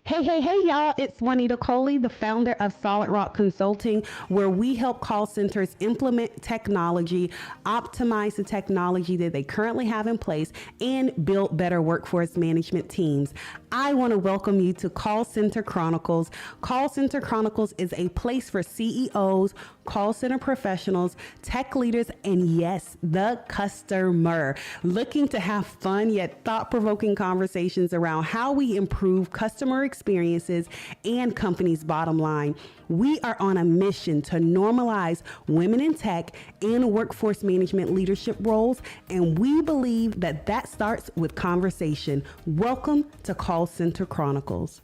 Hey, y'all. It's Juanita Coley, the founder of Solid Rock Consulting, where we help call centers implement technology, optimize the technology that they currently have in place, and build better workforce management teams. I want to welcome you to Call Center Chronicles. Call Center Chronicles is a place for CEOs, call center professionals, tech leaders, and yes, the customer looking to have fun yet thought-provoking conversations around how we improve customer experiences and companies' bottom line. We are on a mission to normalize women in tech and workforce management leadership roles, and we believe that that starts with conversation. Welcome to Call Center Chronicles.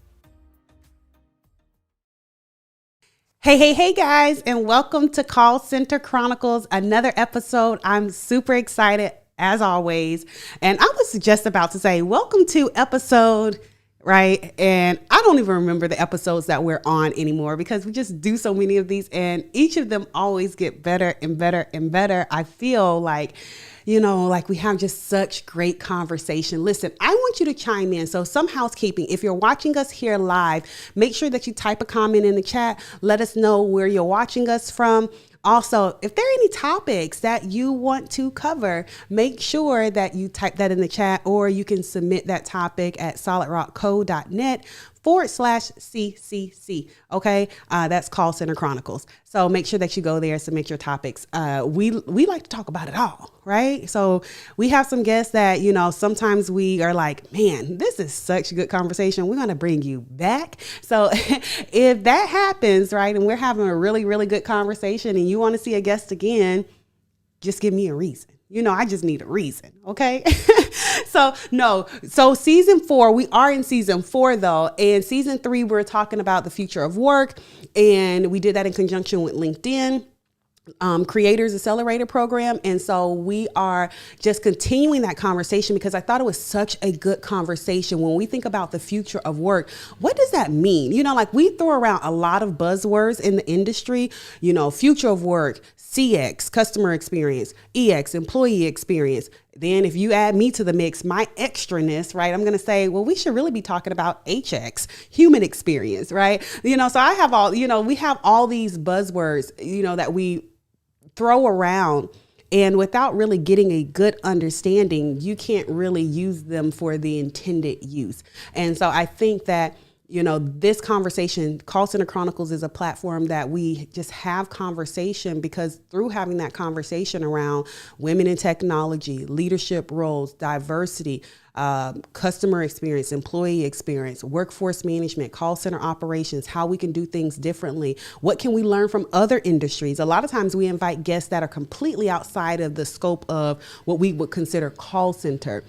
Hey, guys, and welcome to Call Center Chronicles, another episode. I'm super excited as always. And I was just about to say, welcome to episode, right? And I don't even remember the episodes that we're on anymore because we just do so many of these and each of them always get better and better and better. I feel like, like we have just such great conversation. Listen, I want you to chime in. So some housekeeping, if you're watching us here live, make sure that you type a comment in the chat. Let us know where you're watching us from. Also, if there are any topics that you want to cover, make sure that you type that in the chat, or you can submit that topic at solidrockco.net/CCC. Okay. That's Call Center Chronicles. So make sure that you go there, submit your topics. We like to talk about it all, right? So we have some guests that, sometimes we are like, man, this is such a good conversation. We're going to bring you back. So if that happens, right, and we're having a really, really good conversation and you want to see a guest again, just give me a reason. I just need a reason. Okay. So season 4, we are in season 4 though. And season 3, we're talking about the future of work. And we did that in conjunction with LinkedIn. Creators Accelerator program. And so we are just continuing that conversation because I thought it was such a good conversation. When we think about the future of work, what does that mean? We throw around a lot of buzzwords in the industry, future of work, CX, customer experience, EX, employee experience. Then if you add me to the mix, my extraness, right, I'm going to say, well, we should really be talking about HX, human experience, right? So I have all, we have all these buzzwords, that we throw around, and without really getting a good understanding, you can't really use them for the intended use. And so I think that, this conversation, Call Center Chronicles, is a platform that we just have conversation because through having that conversation around women in technology, leadership roles, diversity, customer experience, employee experience, workforce management, call center operations, how we can do things differently. What can we learn from other industries? A lot of times we invite guests that are completely outside of the scope of what we would consider call center.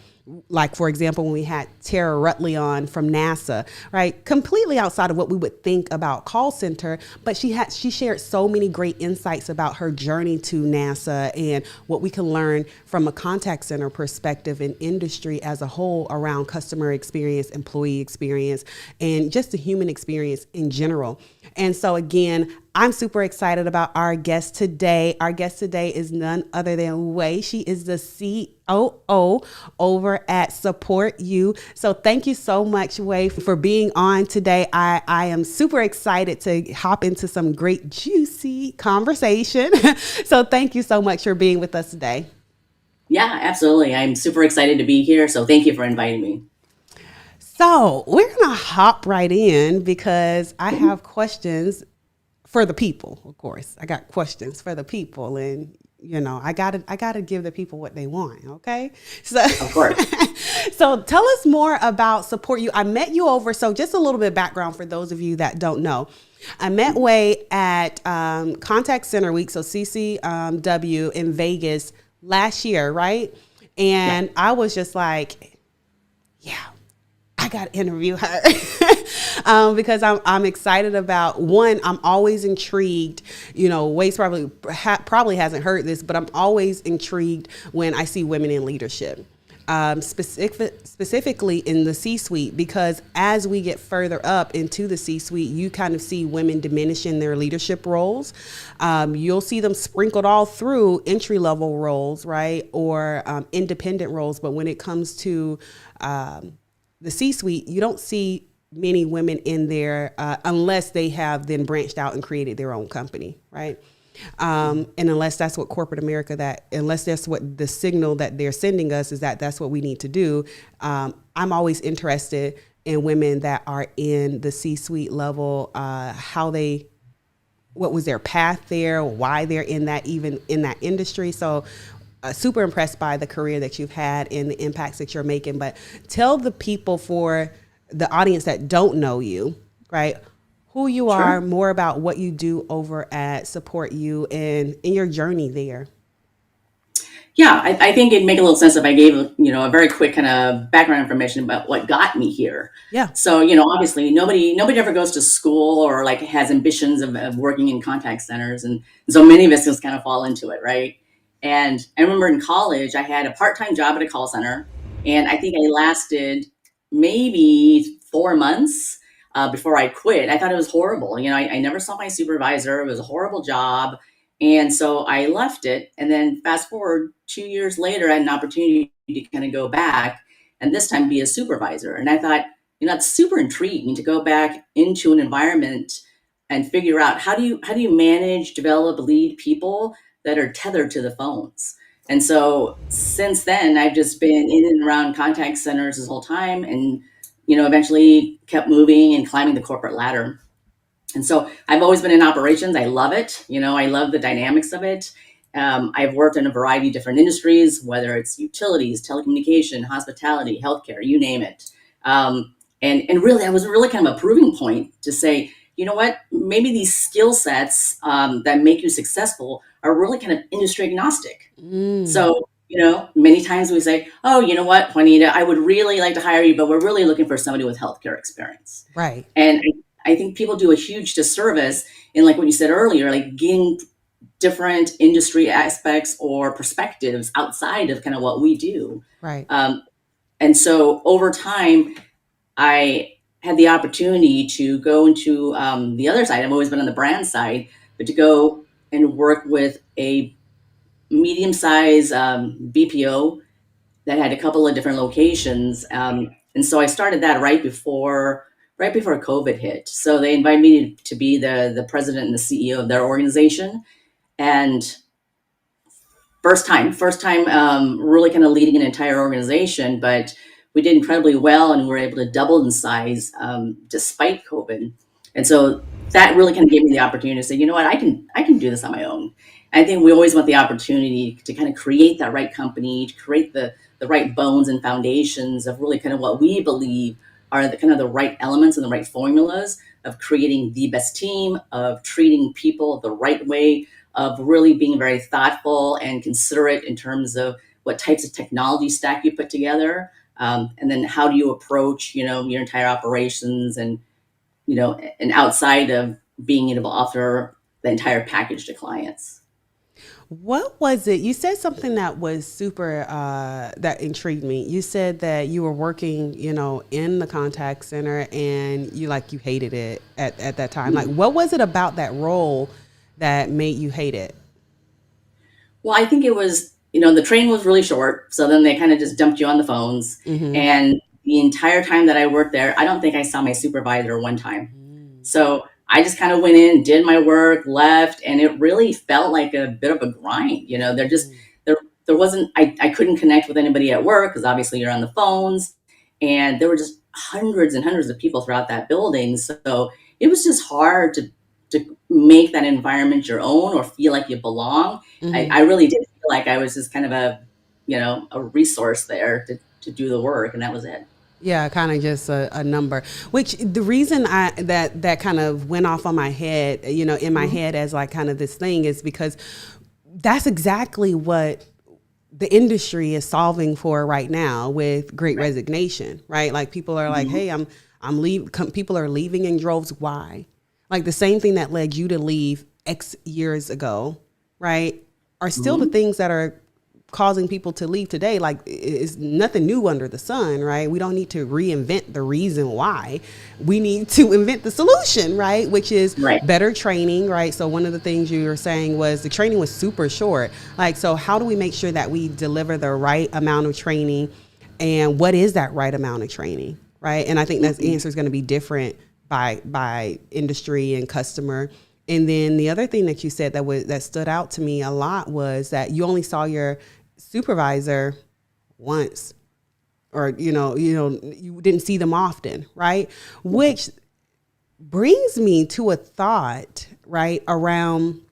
Like, for example, when we had Tara Rutley on from NASA, right? Completely outside of what we would think about call center, but she shared so many great insights about her journey to NASA and what we can learn from a contact center perspective in industry as a whole around customer experience, employee experience, and just the human experience in general. And so again, I'm super excited about our guest today. Our guest today is none other than Hui. She is the COO over at SupportU. So thank you so much, Hui, for being on today. I am super excited to hop into some great juicy conversation. So thank you so much for being with us today. Yeah, absolutely. I'm super excited to be here. So thank you for inviting me. So we're going to hop right in because I have questions for the people. Of course, I got questions for the people, and I gotta give the people what they want. Okay, so of course. So tell us more about SupportU. I met you over. So just a little bit of background for those of you that don't know. I met Hui at Contact Center Week, so CCW in Vegas last year, right? And I was just like, yeah, I got to interview her because I'm excited about, one, I'm always intrigued, Wade's probably hasn't heard this, but I'm always intrigued when I see women in leadership. Specifically in the C-suite, because as we get further up into the C-suite, you kind of see women diminish in their leadership roles. You'll see them sprinkled all through entry-level roles, right, or independent roles. But when it comes to the C-suite, you don't see many women in there unless they have then branched out and created their own company, right? And unless that's what corporate America, unless that's what the signal that they're sending us is that that's what we need to do. I'm always interested in women that are in the C-suite level, what was their path there, why they're even in that industry. So super impressed by the career that you've had and the impacts that you're making. But tell the people, for the audience that don't know you, right, who you are, more about what you do over at SupportU and in your journey there. Yeah, I think it'd make a little sense if I gave, a very quick kind of background information about what got me here. Yeah. So, obviously nobody ever goes to school or like has ambitions of working in contact centers. And so many of us just kind of fall into it, right? And I remember in college, I had a part-time job at a call center, and I think I lasted maybe 4 months before I quit. I thought it was horrible. I never saw my supervisor. It was a horrible job. And so I left it. And then fast forward 2 years later, I had an opportunity to kind of go back and this time be a supervisor. And I thought, it's super intriguing to go back into an environment and figure out how do you manage, develop, lead people that are tethered to the phones. And so since then, I've just been in and around contact centers this whole time, and eventually kept moving and climbing the corporate ladder. And so I've always been in operations. I love it. I love the dynamics of it. I've worked in a variety of different industries, whether it's utilities, telecommunication, hospitality, healthcare, you name it. And really, I was really kind of a proving point to say, you know what, maybe these skill sets that make you successful are really kind of industry agnostic. So, many times we say, oh, you know what, Juanita, I would really like to hire you, but we're really looking for somebody with healthcare experience. Right. And I think people do a huge disservice in, like what you said earlier, like getting different industry aspects or perspectives outside of kind of what we do. Right. And so over time, I had the opportunity to go into the other side. I've always been on the brand side, but to go and work with a medium-sized BPO that had a couple of different locations. And so I started that right before COVID hit. So they invited me to be the president and the CEO of their organization. And first time really kind of leading an entire organization, but we did incredibly well and we were able to double in size despite COVID. And so that really kind of gave me the opportunity to say, you know what, I can do this on my own. I think we always want the opportunity to kind of create that right company, to create the right bones and foundations of really kind of what we believe are the kind of the right elements and the right formulas of creating the best team, of treating people the right way, of really being very thoughtful and considerate in terms of what types of technology stack you put together. And then how do you approach, your entire operations and outside of being able to offer the entire package to clients. What was it? You said something that was super, that intrigued me. You said that you were working, in the contact center and you hated it at that time. Like, what was it about that role that made you hate it? Well, I think it was, the training was really short. So then they kind of just dumped you on the phones. Mm-hmm. And the entire time that I worked there, I don't think I saw my supervisor one time. So I just kind of went in, did my work, left, and it really felt like a bit of a grind. There wasn't, I couldn't connect with anybody at work because obviously you're on the phones, and there were just hundreds and hundreds of people throughout that building. So it was just hard to make that environment your own or feel like you belong. Mm-hmm. I really did feel like I was just kind of a resource there to do the work, and that was it. Yeah, kind of just a number, which the reason that kind of went off on my head, in my head as like kind of this thing is because that's exactly what the industry is solving for right now with Great Resignation, right? Like people are like, hey, I'm leaving. People are leaving in droves. Why? Like the same thing that led you to leave X years ago, right? Are still the things that are causing people to leave today. Like it's nothing new under the sun, right? We don't need to reinvent the reason why. We need to invent the solution, right? Which is better training, right? So one of the things you were saying was the training was super short. Like, so how do we make sure that we deliver the right amount of training, and what is that right amount of training? right? And I think that Mhm. answer is going to be different by industry and customer. And then the other thing that you said that stood out to me a lot was that you only saw your supervisor once, or you didn't see them often, right? Which brings me to a thought, right, around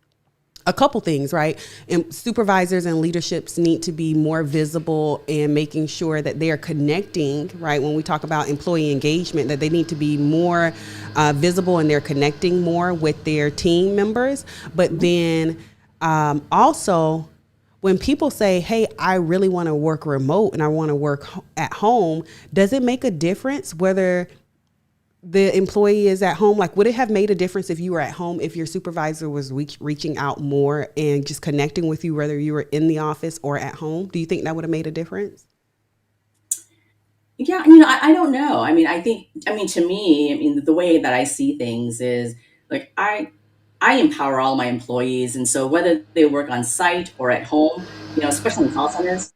a couple things, right? And supervisors and leaderships need to be more visible in making sure that they are connecting, right? When we talk about employee engagement, that they need to be more visible and they're connecting more with their team members. But then also, when people say, hey, I really want to work remote and I want to work at home, does it make a difference whether the employee is at home? Like, would it have made a difference if you were at home, if your supervisor was reaching out more and just connecting with you, whether you were in the office or at home? Do you think that would have made a difference? Yeah, I don't know. To me, the way that I see things is like I empower all my employees, and so whether they work on site or at home, especially in call centers,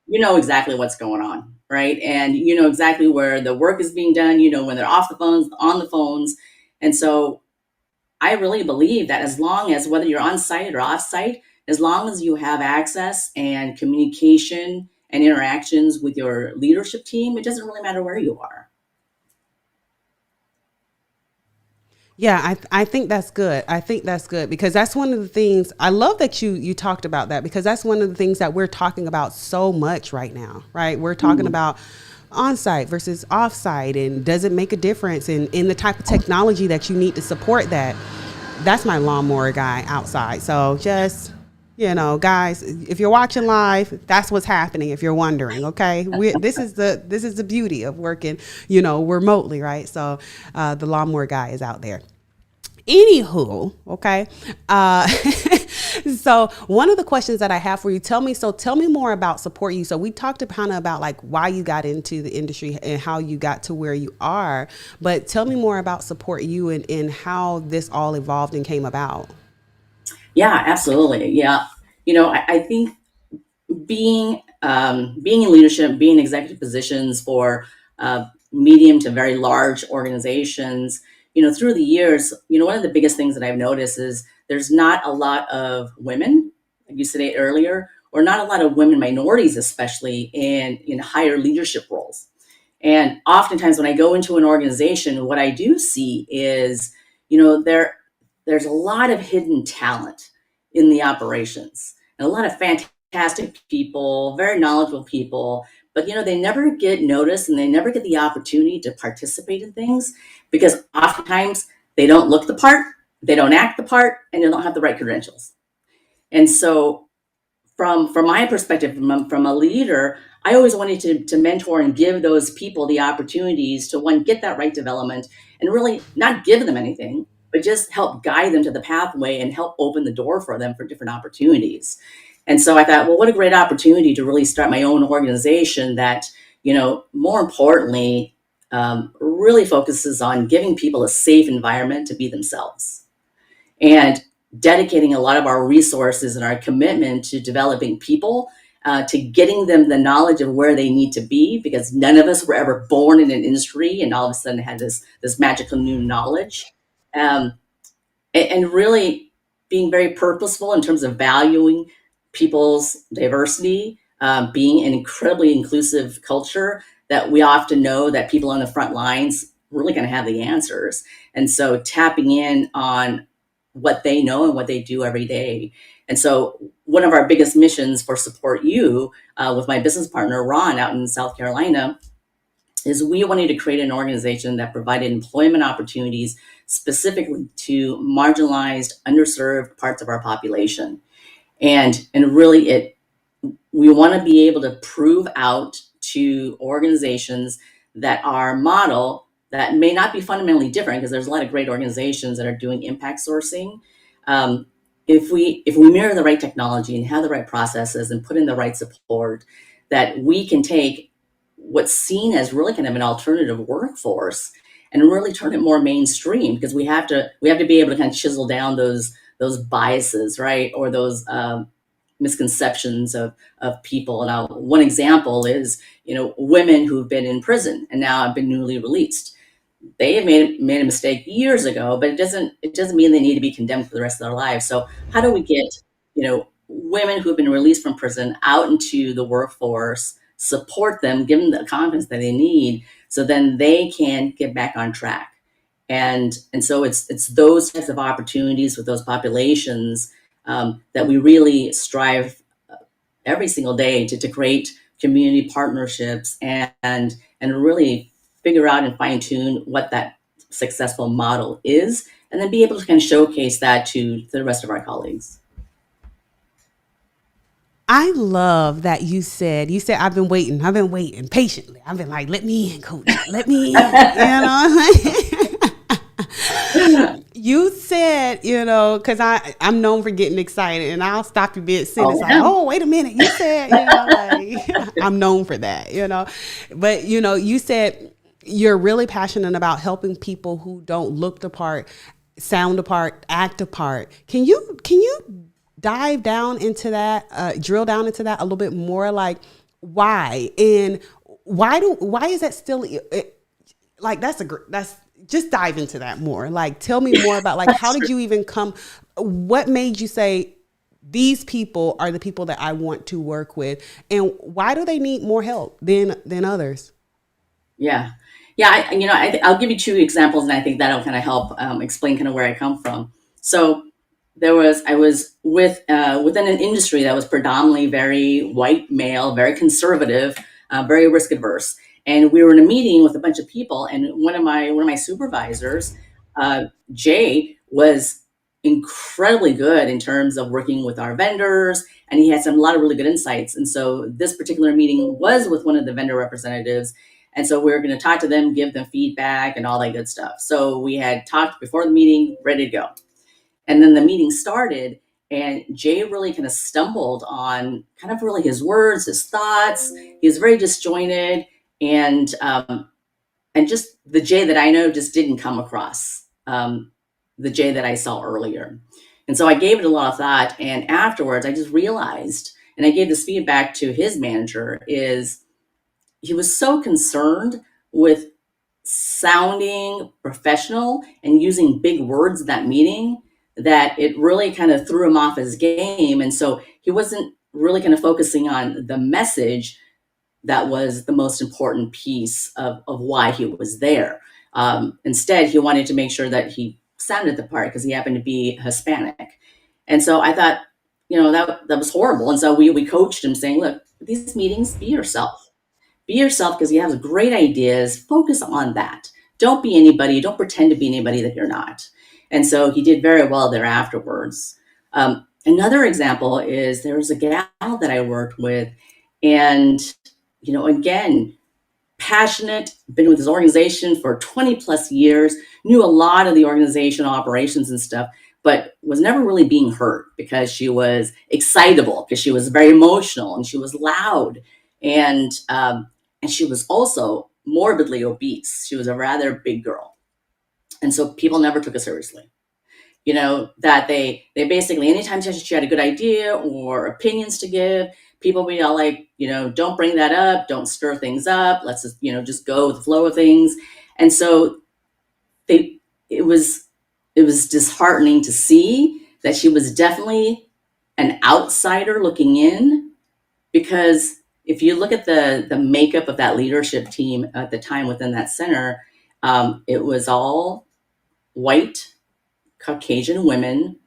you know exactly what's going on, right? And you know exactly where the work is being done. You know when they're off the phones, on the phones, and so I really believe that as long as whether you're on site or off site, as long as you have access and communication and interactions with your leadership team, it doesn't really matter where you are. Yeah, I think that's good. I think that's good because that's one of the things I love that you talked about that, because that's one of the things that we're talking about so much right now, right? We're talking Mhm. about on-site versus off-site, and does it make a difference in the type of technology that you need to support that. That's my lawnmower guy outside. So just, guys, if you're watching live, that's what's happening. If you're wondering, okay, this is the beauty of working, remotely, right? So the lawnmower guy is out there. Anywho, okay. So one of the questions that I have for you, tell me more about Support You. So we talked kind of about like why you got into the industry and how you got to where you are, but tell me more about Support You and how this all evolved and came about. Yeah, absolutely. Yeah. I think being in leadership, being in executive positions for medium to very large organizations, through the years, one of the biggest things that I've noticed is there's not a lot of women, like you said earlier, or not a lot of women minorities, especially in higher leadership roles. And oftentimes when I go into an organization, what I do see is, there's a lot of hidden talent in the operations and a lot of fantastic people, very knowledgeable people, but they never get noticed and they never get the opportunity to participate in things because oftentimes they don't look the part, they don't act the part, and they don't have the right credentials. And so from my perspective, from a leader, I always wanted to mentor and give those people the opportunities to one get that right development and really not give them anything, but just help guide them to the pathway and help open the door for them for different opportunities. And so I thought, well, what a great opportunity to really start my own organization that, more importantly, really focuses on giving people a safe environment to be themselves and dedicating a lot of our resources and our commitment to developing people, to getting them the knowledge of where they need to be, because none of us were ever born in an industry and all of a sudden had this magical new knowledge. Um, and really being very purposeful in terms of valuing people's diversity, being an incredibly inclusive culture that we often know that people on the front lines really going to have the answers. And so tapping in on what they know and what they do every day. And so one of our biggest missions for Support You, with my business partner, Ron, out in South Carolina, is we wanted to create an organization that provided employment opportunities specifically to marginalized, underserved parts of our population. And really we want to be able to prove out to organizations that our model that may not be fundamentally different, because there's a lot of great organizations that are doing impact sourcing. Um, if we mirror the right technology and have the right processes and put in the right support, that we can take what's seen as really kind of an alternative workforce and really turn it more mainstream, because we have to be able to kind of chisel down those biases, right, or those misconceptions of people. Now, one example is, women who've been in prison and now have been newly released. They have made a mistake years ago, but it doesn't mean they need to be condemned for the rest of their lives. So how do we get, women who've been released from prison out into the workforce, support them, give them the confidence that they need, so then they can get back on track. And so it's those types of opportunities with those populations that we really strive every single day to create community partnerships and really figure out and fine tune what that successful model is, and then be able to kind of showcase that to the rest of our colleagues. I love that you said I've been waiting patiently. I've been like, let me in, coach, let me in, You said, because I'm known for getting excited, and I'll stop you mid sentence like, oh, wait a minute. You said, like, I'm known for that, But, you said you're really passionate about helping people who don't look the part, sound the part, act the part. Can you dive down into that, drill down into that a little bit more? Like, why? And why is that still, like, that's just dive into that more. Like, tell me more about, like, how did you even what made you say these people are the people that I want to work with, and why do they need more help than others? Yeah. I'll give you two examples, and I think that'll kind of help explain kind of where I come from. So I was within an industry that was predominantly very white male, very conservative, very risk adverse. And we were in a meeting with a bunch of people, and one of my supervisors, Jay, was incredibly good in terms of working with our vendors, and he had a lot of really good insights. And so this particular meeting was with one of the vendor representatives, and so we were going to talk to them, give them feedback, and all that good stuff. So we had talked before the meeting, ready to go. And then the meeting started, and Jay really kind of stumbled on kind of really his words, his thoughts. He was very disjointed, and just the Jay that I know just didn't come across the Jay that I saw earlier. And so I gave it a lot of thought, and afterwards I just realized, and I gave this feedback to his manager, is he was so concerned with sounding professional and using big words in that meeting that it really kind of threw him off his game. And so he wasn't really kind of focusing on the message that was the most important piece of why he was there. Instead, he wanted to make sure that he sounded the part because he happened to be Hispanic. And so I thought, that was horrible. And so we coached him, saying, look, these meetings, be yourself. Be yourself, because you have great ideas. Focus on that. Don't be anybody. Don't pretend to be anybody that you're not. And so he did very well there afterwards. Another example is there was a gal that I worked with, and, again, passionate, been with this organization for 20 plus years, knew a lot of the organization operations and stuff, but was never really being heard because she was excitable, because she was very emotional, and she was loud. And she was also morbidly obese. She was a rather big girl. And so people never took her seriously. That they basically, anytime she had a good idea or opinions to give, people would be all like, don't bring that up, don't stir things up, let's just go with the flow of things. And so it was disheartening to see that she was definitely an outsider looking in, because if you look at the makeup of that leadership team at the time within that center, it was all white Caucasian women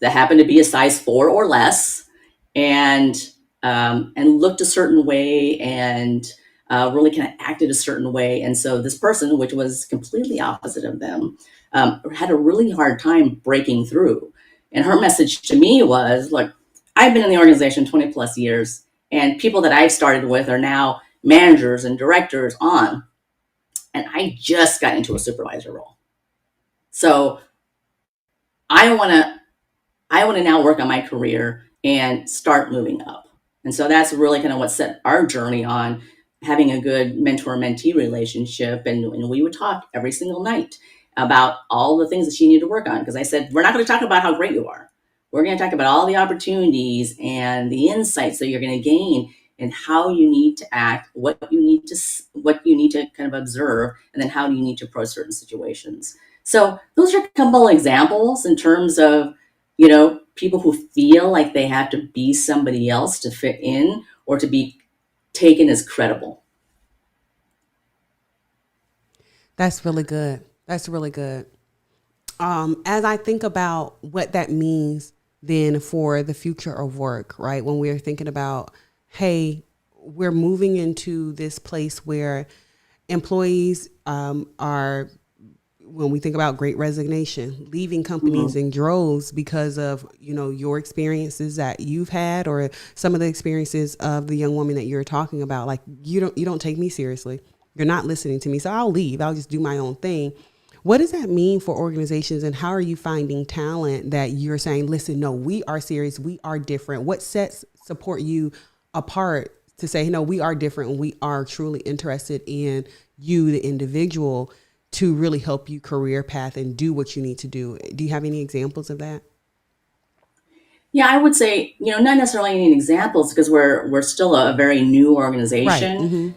that happened to be a size 4 or less, and looked a certain way, and really kind of acted a certain way. And so this person, which was completely opposite of them, had a really hard time breaking through. And her message to me was, look, I've been in the organization 20 plus years, and people that I've started with are now managers and directors on, and I just got into a supervisor role. So I want to now work on my career and start moving up. And so that's really kind of what set our journey on having a good mentor-mentee relationship. And we would talk every single night about all the things that she needed to work on. Because I said, we're not going to talk about how great you are. We're going to talk about all the opportunities and the insights that you're going to gain and how you need to act, what you need to kind of observe, and then how do you need to approach certain situations. So those are a couple examples in terms of, people who feel like they have to be somebody else to fit in or to be taken as credible. That's really good. That's really good. As I think about what that means then for the future of work, right? When we're thinking about, hey, we're moving into this place where employees are, when we think about great resignation, leaving companies in droves because of, your experiences that you've had or some of the experiences of the young woman that you're talking about. Like, you don't take me seriously. You're not listening to me. So I'll leave. I'll just do my own thing. What does that mean for organizations, and how are you finding talent that you're saying, listen, no, we are serious, we are different? What sets SupportU apart to say, no, we are different and we are truly interested in you, the individual, to really help you career path and do what you need to do? Do you have any examples of that? Yeah, I would say, not necessarily any examples because we're still a very new Right. organization. Mm-hmm.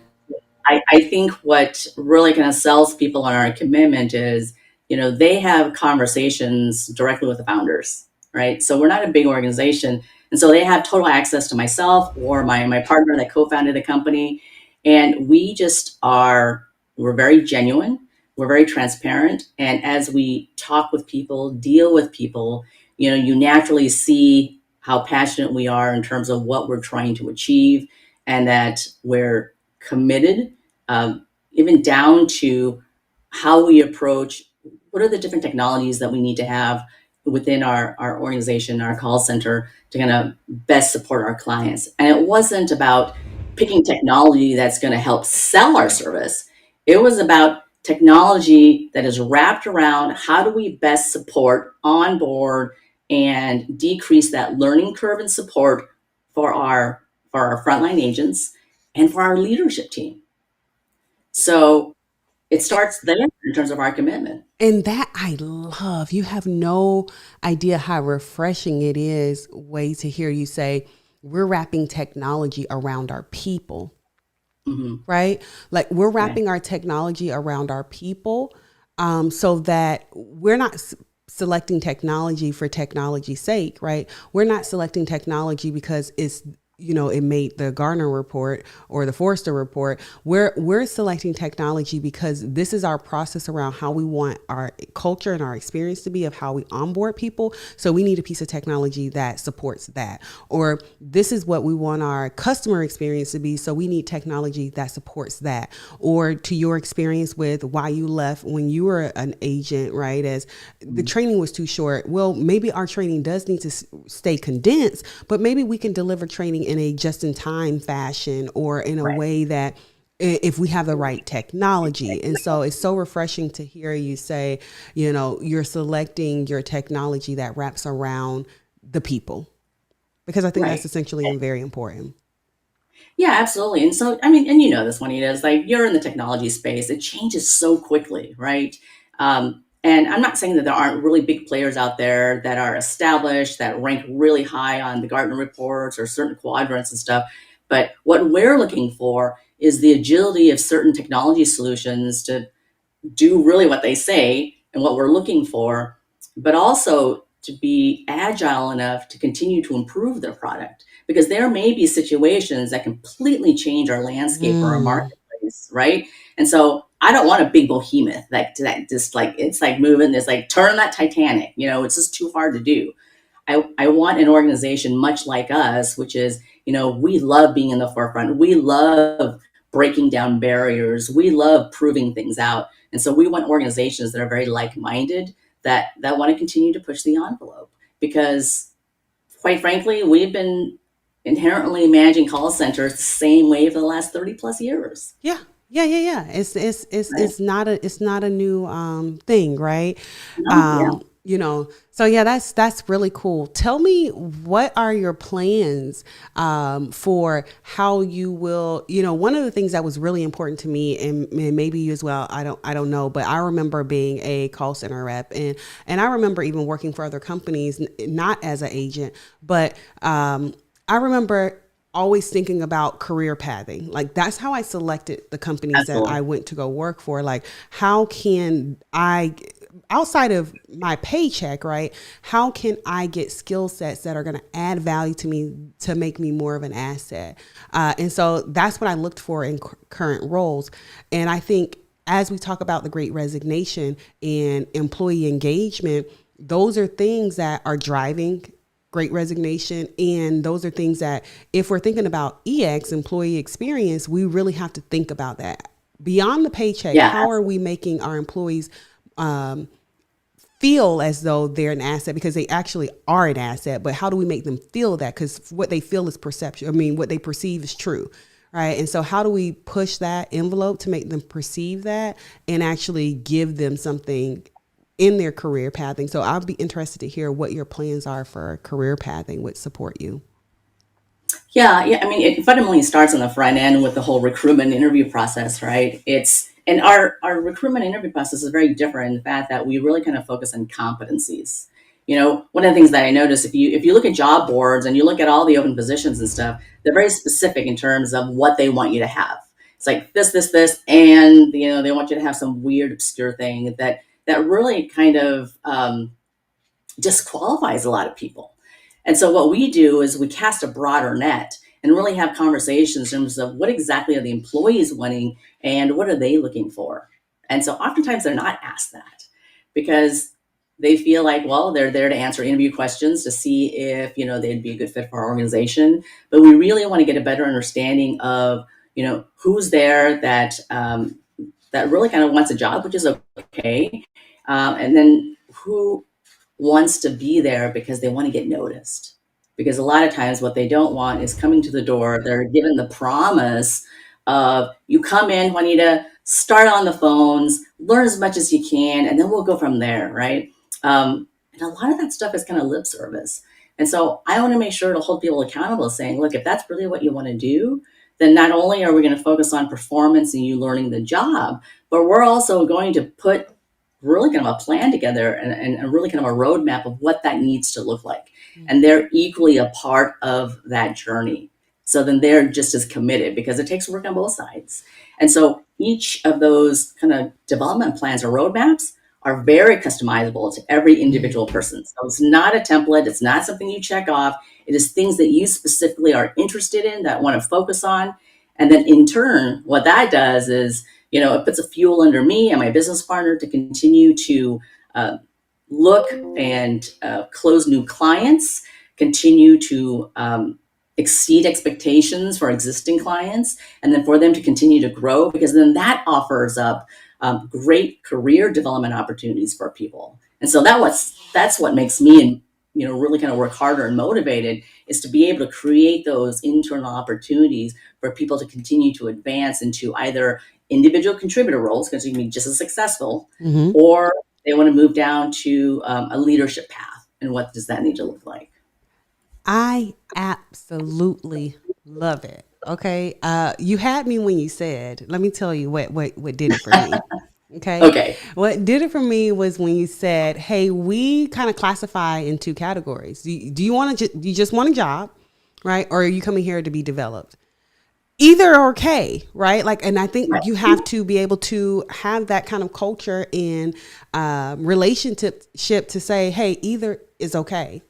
I think what really kind of sells people on our commitment is, they have conversations directly with the founders, right? So we're not a big organization. And so they have total access to myself or my partner that co-founded the company. And we're very genuine. We're very transparent. And as we talk with people, deal with people, you naturally see how passionate we are in terms of what we're trying to achieve and that we're committed, even down to how we approach what are the different technologies that we need to have within our organization, our call center, to kind of best support our clients. And it wasn't about picking technology that's going to help sell our service. It was about technology that is wrapped around how do we best support, onboard, and decrease that learning curve and support for our frontline agents and for our leadership team. So it starts there in terms of our commitment. And that I love. You have no idea how refreshing it is, way to hear you say, we're wrapping technology around our people, Mm-hmm. right? Like, we're Right. wrapping our technology around our people, so that we're not selecting technology for technology's sake, right? We're not selecting technology because it's, it made the Gartner report or the Forrester report. We're selecting technology because this is our process around how we want our culture and our experience to be, of how we onboard people. So we need a piece of technology that supports that. Or this is what we want our customer experience to be. So we need technology that supports that. Or to your experience with why you left when you were an agent, right? As the training was too short. Well, maybe our training does need to stay condensed, but maybe we can deliver training in a just-in-time fashion, or in a Right. way that, if we have the right technology. And so it's so refreshing to hear you say, you're selecting your technology that wraps around the people, because I think that's Right. essentially very important. Yeah, absolutely. And so, I mean, and this one, is like you're in the technology space. It changes so quickly, right? And I'm not saying that there aren't really big players out there that are established, that rank really high on the Gartner reports or certain quadrants and stuff. But what we're looking for is the agility of certain technology solutions to do really what they say and what we're looking for, but also to be agile enough to continue to improve their product. Because there may be situations that completely change our landscape or our Mm. marketplace, right? And so I don't want a big behemoth that just like it's like moving, it's like turn that Titanic, it's just too hard to do. I want an organization much like us, which is, we love being in the forefront. We love breaking down barriers. We love proving things out. And so we want organizations that are very like-minded, that want to continue to push the envelope. Because quite frankly, we've been inherently managing call centers the same way for the last 30 plus years. Yeah. Yeah. It's Right? not a new thing, right? No? Yeah. So yeah, that's really cool. Tell me, what are your plans for how you will, one of the things that was really important to me, and maybe you as well, I don't know, but I remember being a call center rep, and I remember even working for other companies, not as an agent, but I remember always thinking about career pathing. Like, that's how I selected the companies that Absolutely. I went to go work for. Like, how can I, outside of my paycheck, right? How can I get skill sets that are going to add value to me to make me more of an asset? And so that's what I looked for in current roles. And I think as we talk about the Great Resignation and employee engagement, those are things that are driving Great Resignation. And those are things that, if we're thinking about EX, employee experience, we really have to think about that. Beyond the paycheck, Yeah, how are we making our employees feel as though they're an asset, because they actually are an asset, but how do we make them feel that? Because what they feel is perception. I mean, what they perceive is true, right? And so how do we push that envelope to make them perceive that and actually give them something in their career pathing? So I'll be interested to hear what your plans are for career pathing with SupportU. yeah. I mean, it fundamentally starts on the front end with the whole recruitment interview process, right? And our recruitment interview process is very different in the fact that we really kind of focus on competencies. One of the things that I noticed, if you look at job boards and you look at all the open positions and stuff, they're very specific in terms of what they want you to have. It's like this, and they want you to have some weird, obscure thing that really kind of disqualifies a lot of people. And so what we do is we cast a broader net and really have conversations in terms of what exactly are the employees wanting and what are they looking for. And so oftentimes they're not asked that because they feel like, well, they're there to answer interview questions to see if, they'd be a good fit for our organization. But we really want to get a better understanding of, who's there that really kind of wants a job, which is okay. And then who wants to be there because they want to get noticed. Because a lot of times what they don't want is coming to the door. They're given the promise of, you come in, Juanita, start on the phones, learn as much as you can, and then we'll go from there, right? And a lot of that stuff is kind of lip service. And so I want to make sure to hold people accountable, saying, look, if that's really what you want to do, then not only are we going to focus on performance and you learning the job, but we're also going to put really kind of a plan together and really kind of a roadmap of what that needs to look like. And they're equally a part of that journey. So then they're just as committed because it takes work on both sides. And so each of those kind of development plans or roadmaps are very customizable to every individual person. So it's not a template. It's not something you check off. It is things that you specifically are interested in, that want to focus on. And then in turn, what that does is, it puts a fuel under me and my business partner to continue to look and close new clients, continue to exceed expectations for existing clients, and then for them to continue to grow, because then that offers up great career development opportunities for people. And so that's what makes me really kind of work harder and motivated, is to be able to create those internal opportunities for people to continue to advance into either individual contributor roles, because you can be just as successful, or they want to move down to a leadership path. And what does that need to look like? I absolutely love it. Okay. You had me when you said, let me tell you what did it for me. Okay. Okay. What did it for me was when you said, hey, we kind of classify in two categories. Do you want to, do you just want a job, right? Or are you coming here to be developed? Either are okay, right? Like, and I think Right. you have to be able to have that kind of culture and relationship to say, hey, either is okay.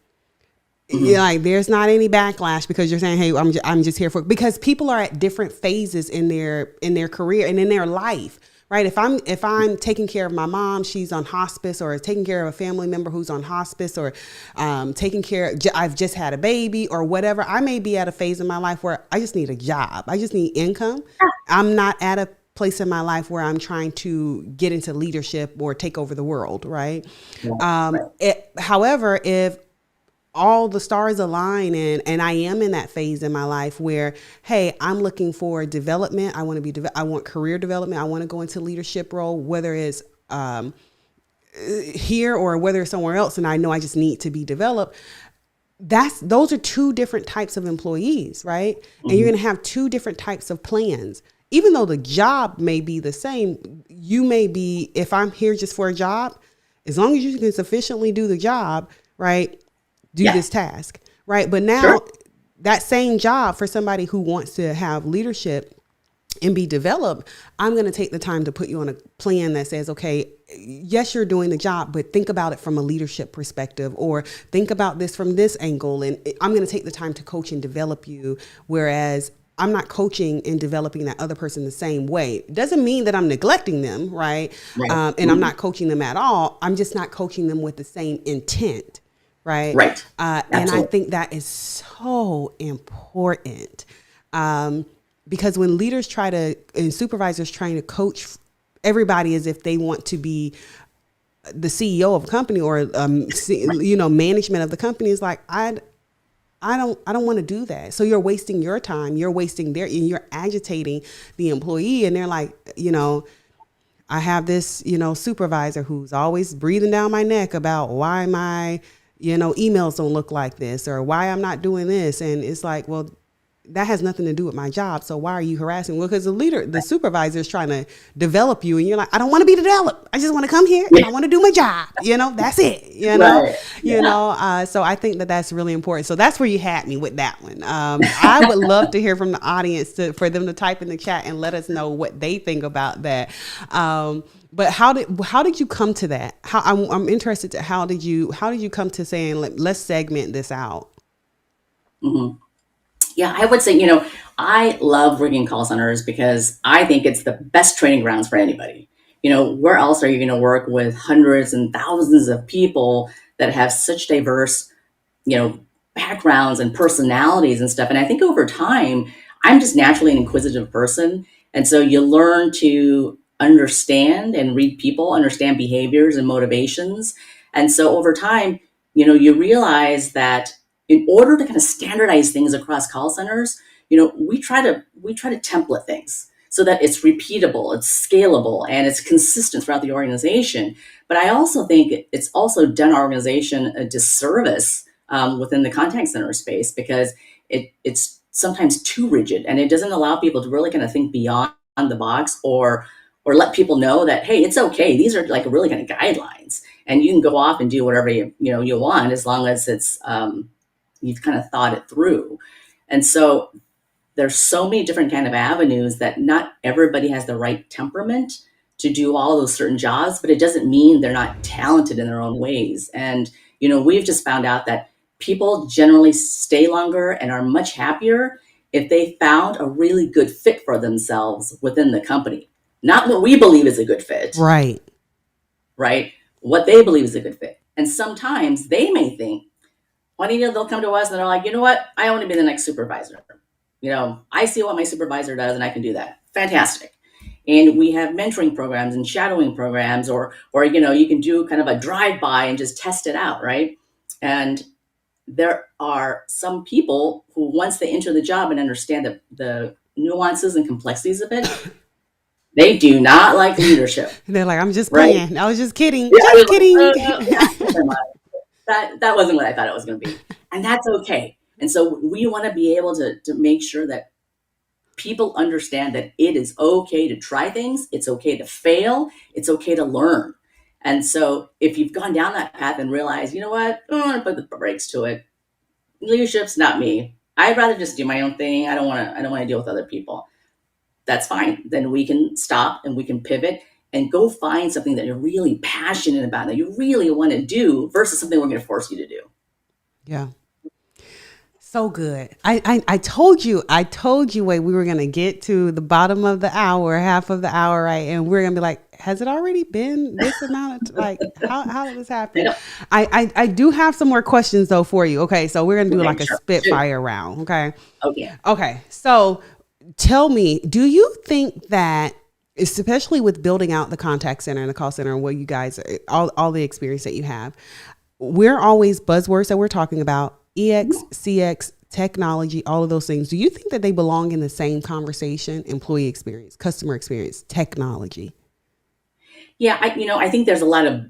Yeah, like there's not any backlash because you're saying, "Hey, I'm just here for," because people are at different phases in their career and in their life, right? If I'm taking care of my mom, she's on hospice, or taking care of a family member who's on hospice, or taking care, I've just had a baby or whatever. I may be at a phase in my life where I just need a job. I just need income. I'm not at a place in my life where I'm trying to get into leadership or take over the world, right? However, if all the stars align and I am in that phase in my life where, hey, I'm looking for development. I want career development. I want to go into leadership role, whether it's here or whether it's somewhere else and I know I just need to be developed, those are two different types of employees, right? And you're going to have two different types of plans. Even though the job may be the same, you may be, if I'm here just for a job, as long as you can sufficiently do the job, right? Do this task, right? But now that same job for somebody who wants to have leadership and be developed, I'm going to take the time to put you on a plan that says, okay, yes, you're doing the job, but think about it from a leadership perspective, or think about this from this angle. And I'm going to take the time to coach and develop you. Whereas I'm not coaching and developing that other person the same way. It doesn't mean that I'm neglecting them, right? And I'm not coaching them at all. I'm just not coaching them with the same intent, right? Right. And I think that is so important. Because when leaders and supervisors trying to coach everybody as if they want to be the CEO of a company or, management of the company, is like, I don't want to do that. So you're wasting your time. You're wasting and you're agitating the employee. And they're like, I have this, supervisor who's always breathing down my neck about why my, emails don't look like this or why I'm not doing this. And it's like, well, that has nothing to do with my job. So why are you harassing? Well, because the supervisor is trying to develop you and you're like, I don't want to be developed. I just want to come here and I want to do my job. That's it, so I think that's really important. So that's where you had me with that one. I would love to hear from the audience for them to type in the chat and let us know what they think about that. But how did you come to that? I'm interested to how did you come to saying, let's segment this out? Mm-hmm. Yeah, I would say, I love working in call centers because I think it's the best training grounds for anybody. Where else are you going to work with hundreds and thousands of people that have such diverse, backgrounds and personalities and stuff? And I think over time, I'm just naturally an inquisitive person. And so you learn to understand and read people, understand behaviors and motivations. And so over time, you realize that in order to kind of standardize things across call centers, we try to template things so that it's repeatable, it's scalable, and it's consistent throughout the organization. But I also think it's also done our organization a disservice within the contact center space because it's sometimes too rigid and it doesn't allow people to really kind of think beyond the box or let people know that, hey, it's okay. These are like really kind of guidelines, and you can go off and do whatever you want as long as it's you've kind of thought it through. And so there's so many different kind of avenues that not everybody has the right temperament to do all those certain jobs, but it doesn't mean they're not talented in their own ways. And, we've just found out that people generally stay longer and are much happier if they found a really good fit for themselves within the company. Not what we believe is a good fit. Right. Right. What they believe is a good fit. And sometimes they may think, they'll come to us and they're like, you know what? I want to be the next supervisor. I see what my supervisor does and I can do that. Fantastic. And we have mentoring programs and shadowing programs or you can do kind of a drive-by and just test it out, right? And there are some people who, once they enter the job and understand the nuances and complexities of it, they do not like leadership. They're like, I'm just playing. Right? I was just kidding. Yeah, just kidding. That wasn't what I thought it was going to be. And that's okay. And so we want to be able to make sure that people understand that it is okay to try things. It's okay to fail. It's okay to learn. And so if you've gone down that path and realized, you know what, I want to put the brakes to it. Leadership's not me. I'd rather just do my own thing. I don't want to deal with other people. That's fine. Then we can stop and we can pivot and go find something that you're really passionate about, that you really want to do versus something we're going to force you to do. Yeah. So good. I told you, wait, we were going to get to the bottom of the hour, half of the hour, right? And we're going to be like, has it already been this amount of, like, how did this happen? I do have some more questions though for you. Okay. So we're going to do like a spitfire round. Okay. Okay. So tell me, do you think that, especially with building out the contact center and the call center and what you guys, all the experience that you have, we're always buzzwords that we're talking about, EX, CX, technology, all of those things. Do you think that they belong in the same conversation? Employee experience, customer experience, technology? Yeah, I think there's a lot of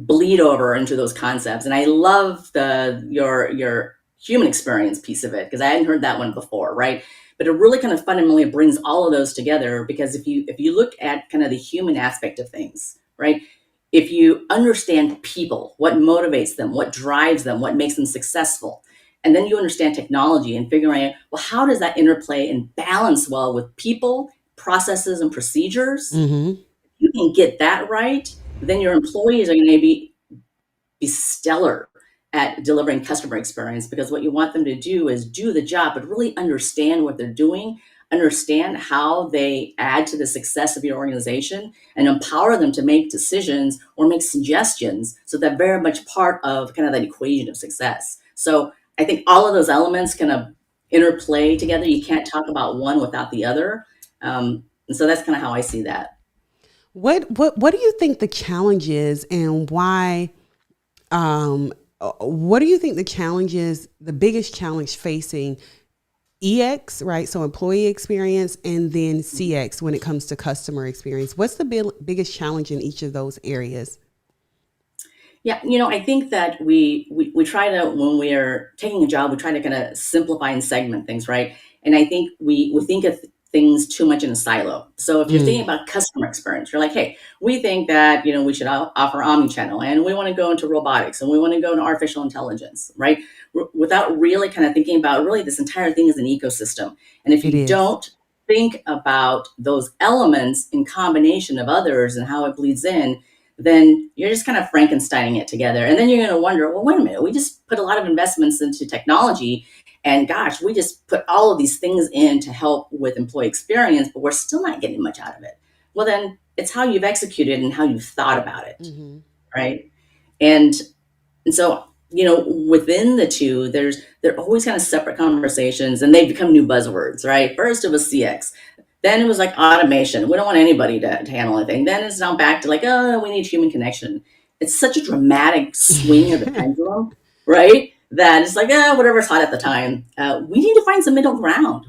bleed over into those concepts. And I love your human experience piece of it, because I hadn't heard that one before, right? But it really kind of fundamentally brings all of those together, because if you look at kind of the human aspect of things, right? If you understand people, what motivates them, what drives them, what makes them successful, and then you understand technology and figuring out, well, how does that interplay and balance well with people, processes, and procedures? Mm-hmm. You can get that right, then your employees are going to be stellar at delivering customer experience, because what you want them to do is do the job, but really understand what they're doing, understand how they add to the success of your organization, and empower them to make decisions or make suggestions. So they're very much part of kind of that equation of success. So I think all of those elements kind of interplay together. You can't talk about one without the other. And so that's kind of how I see that. What do you think the challenge is, and why? What do you think the challenge is? The biggest challenge facing EX, right? So employee experience, and then CX when it comes to customer experience. What's the biggest challenge in each of those areas? Yeah, I think that we try to, when we are taking a job, we try to kind of simplify and segment things, right? And I think we think of things too much in a silo. So if you're thinking about customer experience, you're like, hey, we think that, we should offer omnichannel, and we want to go into robotics, and we want to go into artificial intelligence, right? Without really kind of thinking about really this entire thing as an ecosystem. And if you don't think about those elements in combination of others and how it bleeds in, then you're just kind of Frankensteining it together. And then you're going to wonder, well, wait a minute, we just put a lot of investments into technology, and gosh, we just put all of these things in to help with employee experience, but we're still not getting much out of it. Well, then it's how you've executed and how you've thought about it, right? And so, within the two, they're always kind of separate conversations, and they become new buzzwords, right? First it was CX. Then it was like automation. We don't want anybody to handle anything. Then it's now back to like, oh, we need human connection. It's such a dramatic swing of the pendulum, right? That it's like, whatever's hot at the time. We need to find some middle ground.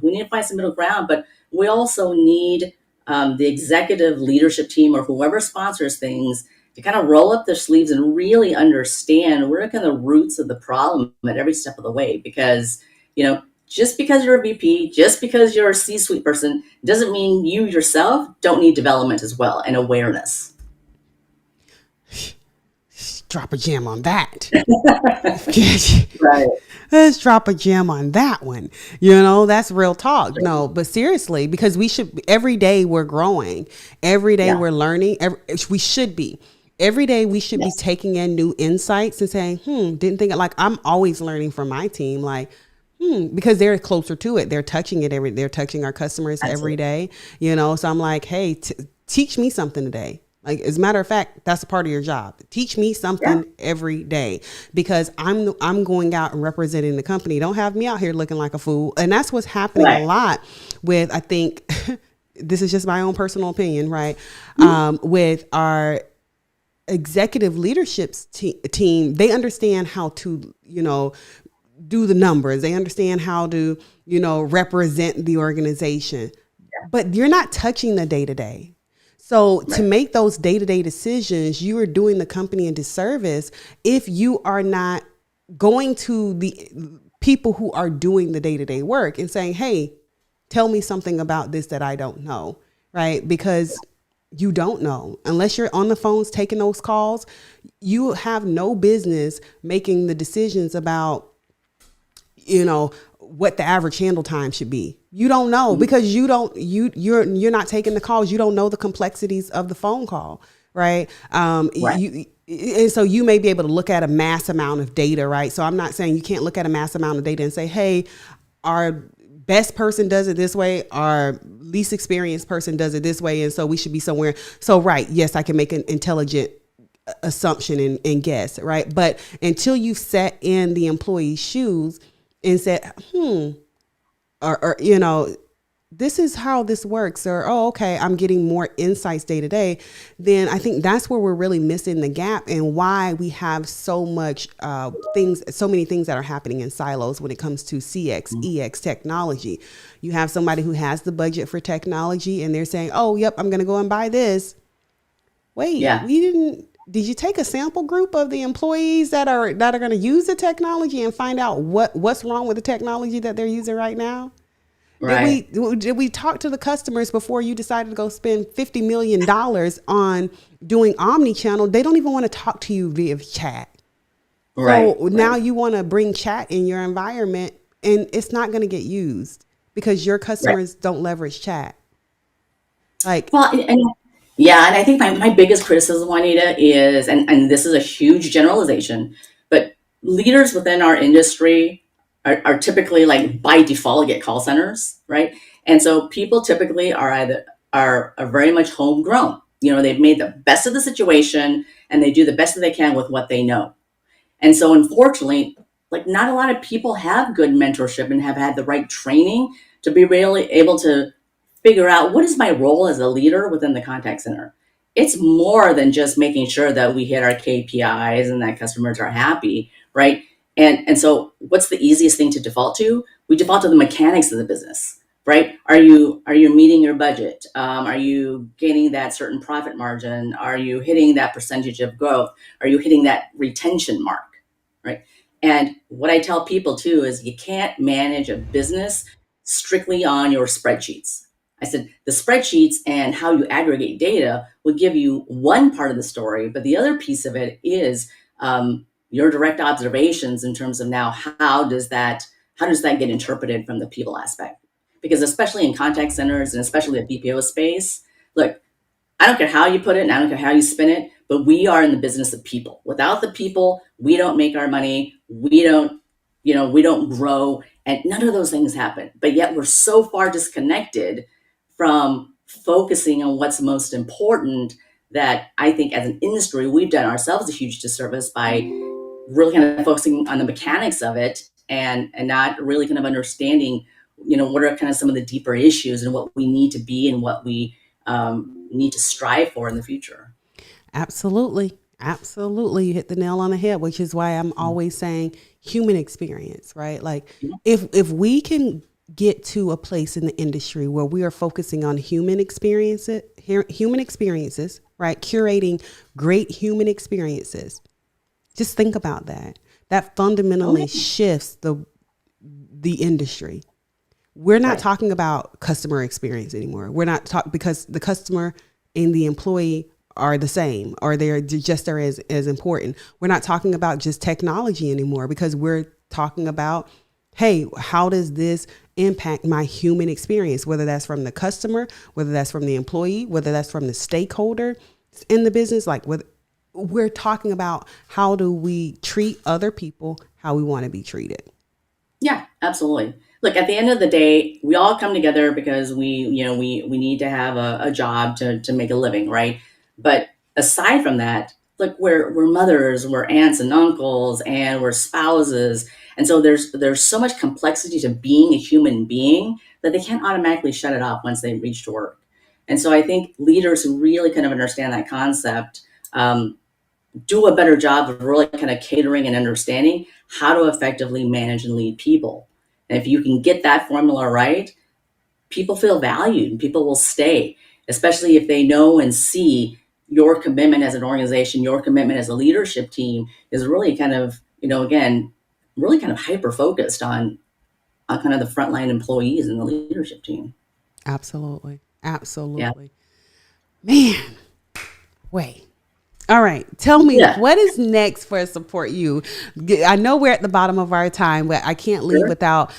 But we also need the executive leadership team or whoever sponsors things to kind of roll up their sleeves and really understand where are kind of the roots of the problem at every step of the way. Because, just because you're a VP, just because you're a C-suite person, doesn't mean you yourself don't need development as well and awareness. Drop a gem on that. Right. Let's drop a gem on that one. That's real talk. No, but seriously, because every day we're growing. Every day we're learning. We should be. Every day we should be taking in new insights and saying, didn't think it. Like, I'm always learning from my team. Like, because they're closer to it. They're touching it they're touching our customers every day, So I'm like, hey, teach me something today. Like, as a matter of fact, that's a part of your job. Teach me something every day, because I'm going out and representing the company. Don't have me out here looking like a fool. And that's what's happening a lot with, I think, this is just my own personal opinion, right? With our executive leadership team, they understand how to, do the numbers. They understand how to, represent the organization, but you're not touching the day-to-day. So to make those day-to-day decisions, you are doing the company a disservice if you are not going to the people who are doing the day-to-day work and saying, hey, tell me something about this that I don't know, right? Because you don't know. Unless you're on the phones taking those calls, you have no business making the decisions about what the average handle time should be. You don't know, because you're not taking the calls. You don't know the complexities of the phone call, right? And so you may be able to look at a mass amount of data, right? So I'm not saying you can't look at a mass amount of data and say, hey, our best person does it this way, our least experienced person does it this way, and so we should be somewhere. So, right, yes, I can make an intelligent assumption and guess, right? But until you've sat in the employee's shoes and said, or this is how this works, or, oh, okay, I'm getting more insights day to day, then I think that's where we're really missing the gap, and why we have so many things that are happening in silos when it comes to CX, EX technology. You have somebody who has the budget for technology, and they're saying, oh, yep, I'm going to go and buy this. Wait, we didn't. did you take a sample group of the employees that are going to use the technology and find out what's wrong with the technology that they're using right now? Right. Did we talk to the customers before you decided to go spend $50 million on doing omni-channel? They don't even want to talk to you via chat. So Right. now Right. you want to bring chat in your environment, and it's not going to get used because your Right. customers don't leverage chat. Like, Well, yeah, and I think my biggest criticism, Juanita, is, and this is a huge generalization, but leaders within our industry are typically like by default get call centers, right? And so people typically are very much homegrown. They've made the best of the situation and they do the best that they can with what they know. And so, unfortunately, like not a lot of people have good mentorship and have had the right training to be really able to figure out what is my role as a leader within the contact center. It's more than just making sure that we hit our KPIs and that customers are happy, right? And so, what's the easiest thing to default to? We default to the mechanics of the business, right? Are you meeting your budget? Are you gaining that certain profit margin? Are you hitting that percentage of growth? Are you hitting that retention mark? Right. And what I tell people too is you can't manage a business strictly on your spreadsheets. I said the spreadsheets and how you aggregate data will give you one part of the story, but the other piece of it is your direct observations in terms of now how does that get interpreted from the people aspect? Because especially in contact centers and especially the BPO space, look, I don't care how you put it and I don't care how you spin it, but we are in the business of people. Without the people, we don't make our money. We don't grow, and none of those things happen. But yet we're so far disconnected from focusing on what's most important that I think as an industry, we've done ourselves a huge disservice by really kind of focusing on the mechanics of it and not really kind of understanding, what are kind of some of the deeper issues and what we need to be and what we need to strive for in the future. absolutely. Absolutely. You hit the nail on the head, which is why I'm always saying human experience, right? Like Yeah. if we can get to a place in the industry where we are focusing on human experiences, right? Curating great human experiences. Just think about that. That Oh, fundamentally yeah. shifts the industry. We're not Right. talking about customer experience anymore. We're not talking because the customer and the employee are the same or they're just are as important. We're not talking about just technology anymore because we're talking about, hey, how does this impact my human experience, whether that's from the customer, whether that's from the employee, whether that's from the stakeholder in the business, like we're talking about how do we treat other people how we want to be treated. Yeah, absolutely. Look, at the end of the day, we all come together because we need to have a job to make a living, right? But aside from that, look, we're mothers, we're aunts and uncles, and we're spouses. And so there's so much complexity to being a human being that they can't automatically shut it off once they reach to work. And so I think leaders who really kind of understand that concept do a better job of really kind of catering and understanding how to effectively manage and lead people. And if you can get that formula right, people feel valued and people will stay, especially if they know and see your commitment as an organization, your commitment as a leadership team is really kind of, again, really kind of hyper focused on kind of the frontline employees and the leadership team. Absolutely. Yeah. Absolutely. Man, wait. All right. Tell me Yeah. what is next for Support You? I know we're at the bottom of our time, but I can't leave Sure. without,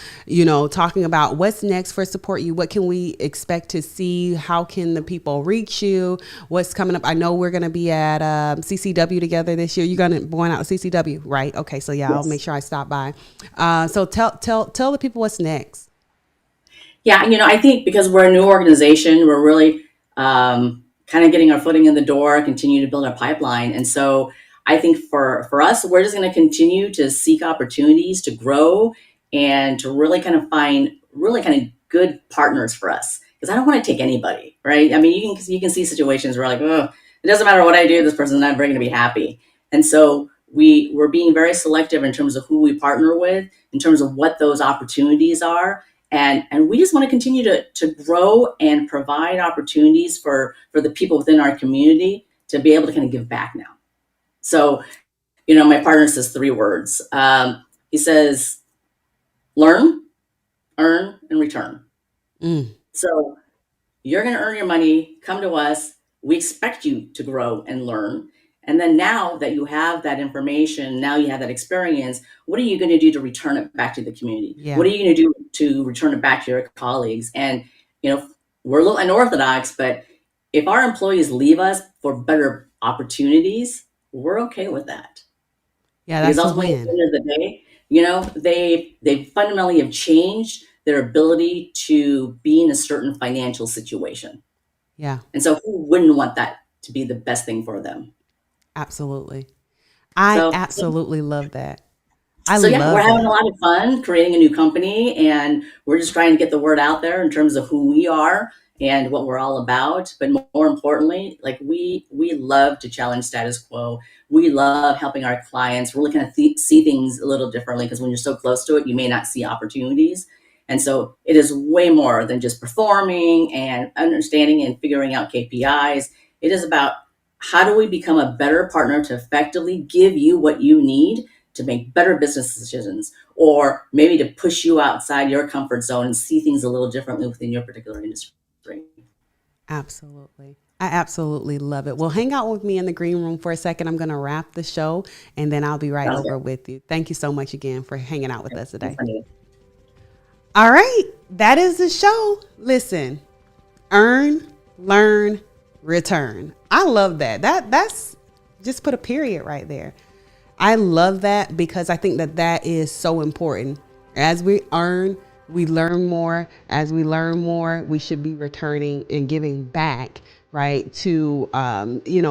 talking about what's next for Support You. What can we expect to see? How can the people reach you? What's coming up? I know we're going to be at CCW together this year. You're going out to CCW, right? Okay. So yeah, I'll make Yes. sure I stop by. So tell the people what's next. Yeah, I think because we're a new organization, we're really kind of getting our footing in the door, continue to build our pipeline. And so I think for us, we're just going to continue to seek opportunities to grow and to really kind of find really kind of good partners for us. Because I don't want to take anybody, right? I mean, you can see situations where like, oh, it doesn't matter what I do, this person's not going to be happy. And so we're being very selective in terms of who we partner with, in terms of what those opportunities are, and we just want to continue to grow and provide opportunities for the people within our community to be able to kind of give back now. So, my partner says 3 words. He says, learn, earn, and return. Mm. So you're going to earn your money, come to us. We expect you to grow and learn. And then now that you have that information, now you have that experience, what are you going to do to return it back to the community? Yeah. What are you going to do to return it back to your colleagues? And, we're a little unorthodox, but if our employees leave us for better opportunities, we're okay with that. Yeah, Because that's a ultimately, at the win. end of the day, they fundamentally have changed their ability to be in a certain financial situation. Yeah, And so who wouldn't want that to be the best thing for them? absolutely. I So absolutely love that. I so yeah, we're love having a that. lot of fun creating a new company, and we're just trying to get the word out there in terms of who we are and what we're all about. But more importantly, like we love to challenge status quo. We love helping our clients really kind of see things a little differently, because when you're so close to it, you may not see opportunities. And so it is way more than just performing and understanding and figuring out KPIs. It is about, how do we become a better partner to effectively give you what you need to make better business decisions, or maybe to push you outside your comfort zone and see things a little differently within your particular industry. Absolutely. I absolutely love it. Well, hang out with me in the green room for a second. I'm going to wrap the show and then I'll be right Sounds over good. with you. Thank you so much again for hanging out with us Thanks, today. Anita. All right. That is the show. Listen, earn, learn, return. I love that. That's just put a period right there. I love that because I think that that is so important. As we earn, we learn more. As we learn more, we should be returning and giving back, right? To,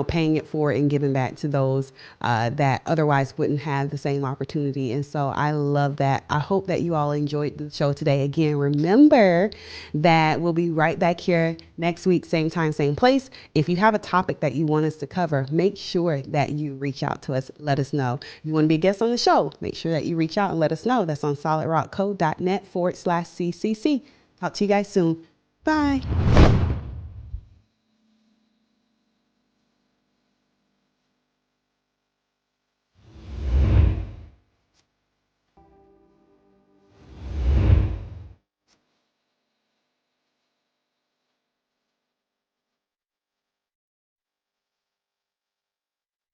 paying it forward and giving back to those that otherwise wouldn't have the same opportunity. And so I love that. I hope that you all enjoyed the show today. Again, remember that we'll be right back here next week, same time, same place. If you have a topic that you want us to cover, make sure that you reach out to us. Let us know. If you want to be a guest on the show, make sure that you reach out and let us know. That's on solidrockco.net/CCC. Talk to you guys soon. Bye.